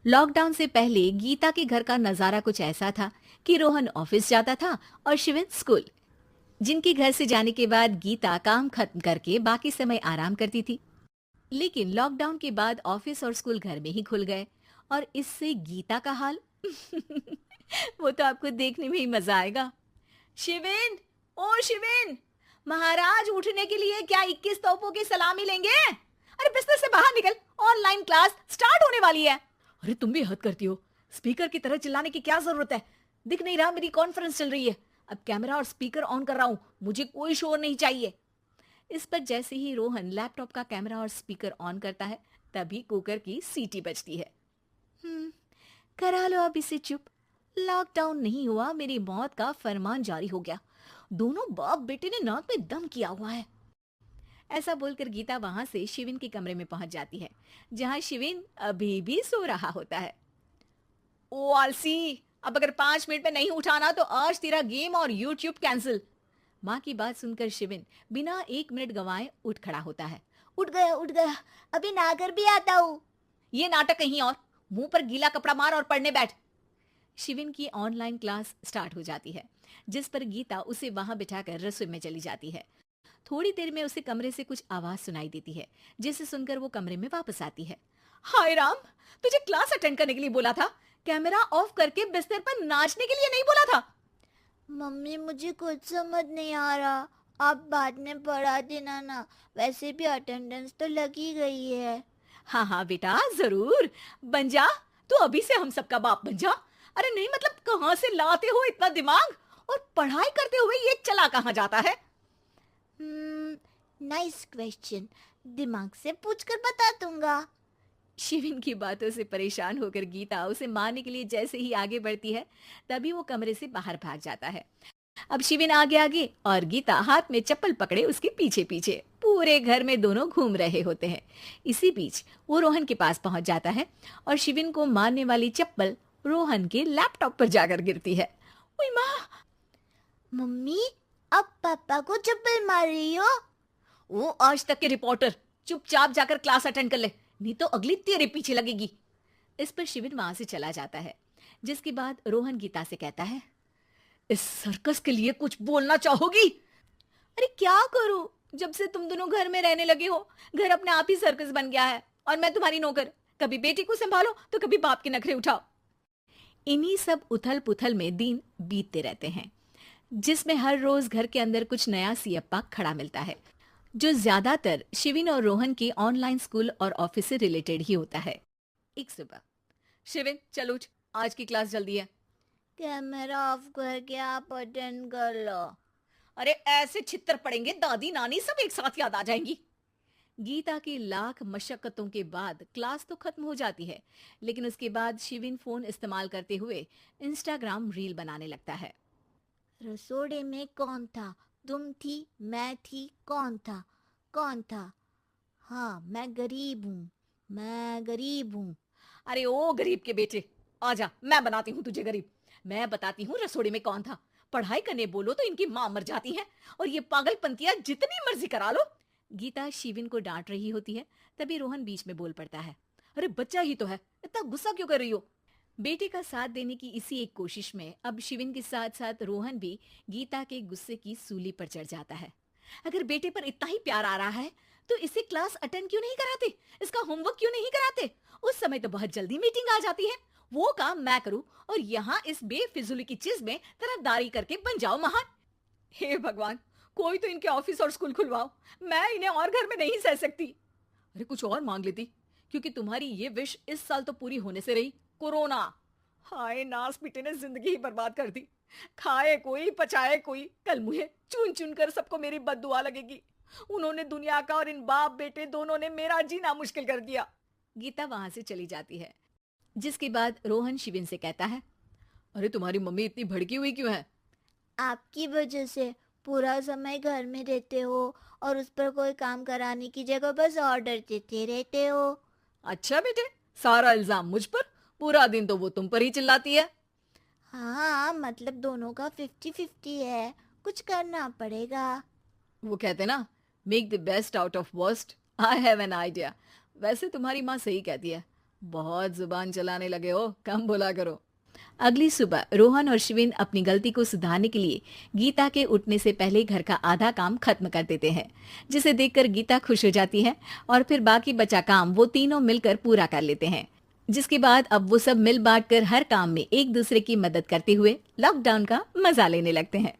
Lockdown से पहले गीता के घर का नजारा कुछ ऐसा था कि रोहन ऑफिस जाता था और शिविन स्कूल। जिनके घर से जाने के बाद गीता काम खत्म करके बाकी समय आराम करती थी। लेकिन लॉकडाउन के बाद ऑफिस और स्कूल घर में ही खुल गए और इससे गीता का हाल वो तो आपको देखने में ही मजा आएगा। शिविन, ओ शिविन, महाराज उठने के लिए क्या 21 तोपों की सलामी लेंगे? अरे बिस्तर से बाहर निकल, ऑनलाइन क्लास स्टार्ट होने वाली है। अरे तुम भी हद करती हो, स्पीकर की तरह चिल्लाने की क्या जरूरत है? दिख नहीं रहा मेरी कॉन्फ्रेंस चल रही है। अब कैमरा और स्पीकर ऑन कर रहा हूं, मुझे कोई शोर नहीं चाहिए। इस पर जैसे ही रोहन लैपटॉप का कैमरा और स्पीकर ऑन करता है, तभी कुकर की सीटी बजती है। हम्म, करा लो अब इसे चुप। लॉकडाउन नहीं हुआ, मेरी मौत का फरमान जारी हो गया। दोनों बाप बेटे ने नाक में दम किया हुआ है। ऐसा बोलकर गीता वहां से शिविन के कमरे में पहुंच जाती है, जहां शिविन अभी भी सो रहा होता है। ओ आलसी, अब अगर 5 मिनट में नहीं उठाना तो आज तेरा गेम और यूट्यूब कैंसिल। माँ की बात सुनकर शिविन बिना 1 मिनट गंवाए उठ खड़ा होता है। उठ गया, अभी नागर भी आता हूँ। ये नाटक कहीं और, मुंह पर गीला कपड़ा मार और पढ़ने बैठ। शिविन की ऑनलाइन क्लास स्टार्ट हो जाती है, जिस पर गीता उसे वहां बिठाकर रसोई में चली जाती है। थोड़ी देर में उसे कमरे से कुछ आवाज सुनाई देती है, जिसे सुनकर वो कमरे में वापस आती है। हाय राम, तुझे क्लास अटेंड करने के लिए बोला था, कैमरा ऑफ करके बिस्तर पर नाचने के लिए नहीं बोला था। मम्मी मुझे कुछ समझ नहीं आ रहा। आप बाद में पढ़ा देना ना। वैसे भी अटेंडेंस तो लगी गई है। हाँ हाँ बेटा, जरूर बन जा। तू अभी से हम सबका बाप बन जा। अरे नहीं मतलब कहाँ से लाते हो इतना दिमाग, और पढ़ाई करते हुए ये चला कहाँ जाता है? Nice question. दिमाग से पूछकर बता दूंगा। शिविन की बातों से परेशान होकर गीता उसे मारने के लिए जैसे ही आगे बढ़ती है, तभी वो कमरे से बाहर भाग जाता है। अब शिविन आगे आगे और गीता हाथ में चप्पल पकड़े उसके पीछे पीछे पूरे घर में दोनों घूम रहे होते हैं। इसी बीच वो रोहन के पास पहुंच जाता है और शिविन को मारने वाली चप्पल रोहन के लैपटॉप पर जाकर गिरती है। ओए माँ! मम्मी, अब पापा को चप्पल मार रही हो? वो आज तक के रिपोर्टर, चुपचाप जाकर क्लास अटेंड कर ले, नहीं तो अगली तेरे पीछे लगेगी। इस पर शिविन वहां से चला जाता है, जिसके बाद रोहन गीता से कहता है, इस सर्कस के लिए कुछ बोलना चाहोगी? अरे क्या करूं, जब से तुम दोनों घर में रहने लगे हो, घर अपने आप ही सर्कस बन गया है और मैं तुम्हारी नौकर। कभी बेटी को संभालो तो कभी बाप के नखरे उठाओ। इन्हीं सब उथल पुथल में दिन बीतते रहते हैं, जिसमें हर रोज घर के अंदर कुछ नया सियप्पा खड़ा मिलता है, जो ज्यादातर शिविन और रोहन के ऑनलाइन स्कूल और ऑफिस से रिलेटेड ही होता है। एक सुबह, शिविन चल उठ, आज की क्लास जल्दी है। कैमरा ऑफ करके आप अटेंड कर लो। अरे ऐसे छित्तर पड़ेंगे, दादी नानी सब एक साथ याद आ जाएंगी। गीता की लाख मशक्कतों के बाद क्लास तो खत्म हो जाती है, लेकिन उसके बाद शिविन फोन इस्तेमाल करते हुए इंस्टाग्राम रील बनाने लगता है। रसोड़े में कौन था? तुम थी, मैं थी, कौन था? कौन था? हाँ, मैं गरीब हूँ। अरे ओ गरीब के बेटे, आजा, मैं बनाती हूँ तुझे गरीब। मैं बताती हूँ रसोड़े में कौन था। पढ़ाई करने बोलो तो इनकी माँ मर जाती है, और ये पागलपंतियां जितनी मर्जी करा लो। गीता शिविन को डांट रही होती है, तभी रोहन बीच में बोल पड़ता है। अरे बच्चा ही तो है, इतना गुस्सा क्यों कर रही हो? बेटे का साथ देने की इसी एक कोशिश में अब शिविन के साथ साथ रोहन भी गीता के गुस्से की सूली पर चढ़ जाता है। अगर बेटे पर इतना ही प्यार आ रहा है तो इसे क्लास अटेंड क्यों नहीं कराते, इसका होमवर्क क्यों नहीं कराते? उस समय तो बहुत जल्दी मीटिंग आ जाती है, वो काम मैं करूं और यहाँ इस बेफिजुली की चीज में तरफदारी करके बन जाओ महान। हे भगवान, कोई तो इनके ऑफिस और स्कूल खुलवाओ, मैं इन्हें और घर में नहीं सह सकती। अरे कुछ और मांग लेती, क्योंकि तुम्हारी ये विश इस साल तो पूरी होने से रही, कोरोना। हाय नास बेटे ने जिंदगी ही बर्बाद कर दी। खाए कोई पचाए कोई, कल मुझे चुन चुन कर सबको मेरी बद्दुआ लगेगी। उन्होंने दुनिया का और इन बाप बेटे दोनों ने मेरा जीना मुश्किल कर दिया। गीता वहां से चली जाती है, जिसके बाद रोहन शिविन से कहता है, अरे तुम्हारी मम्मी इतनी भड़की हुई क्यों है? आपकी वजह से पूरा समय घर में रहते हो और उस पर कोई काम कराने की जगह बस ऑर्डर देते रहते हो। अच्छा बेटे, सारा इल्जाम मुझ पर, पूरा दिन तो वो तुम पर ही चिल्लाती है। हाँ, मतलब दोनों का 50-50 है। कुछ करना पड़ेगा। वो कहते ना, make the best out of worst. I have an idea. वैसे तुम्हारी माँ सही कहती है, बहुत जुबान चलाने लगे हो, कम बोला करो। अगली सुबह रोहन और शिविन अपनी गलती को सुधारने के लिए गीता के उठने से पहले घर का आधा काम खत्म कर देते हैं, जिसे देखकर गीता खुश हो जाती है और फिर बाकी बचा काम वो तीनों मिलकर पूरा कर लेते हैं। जिसके बाद अब वो सब मिल बांट कर हर काम में एक दूसरे की मदद करते हुए लॉकडाउन का मजा लेने लगते हैं।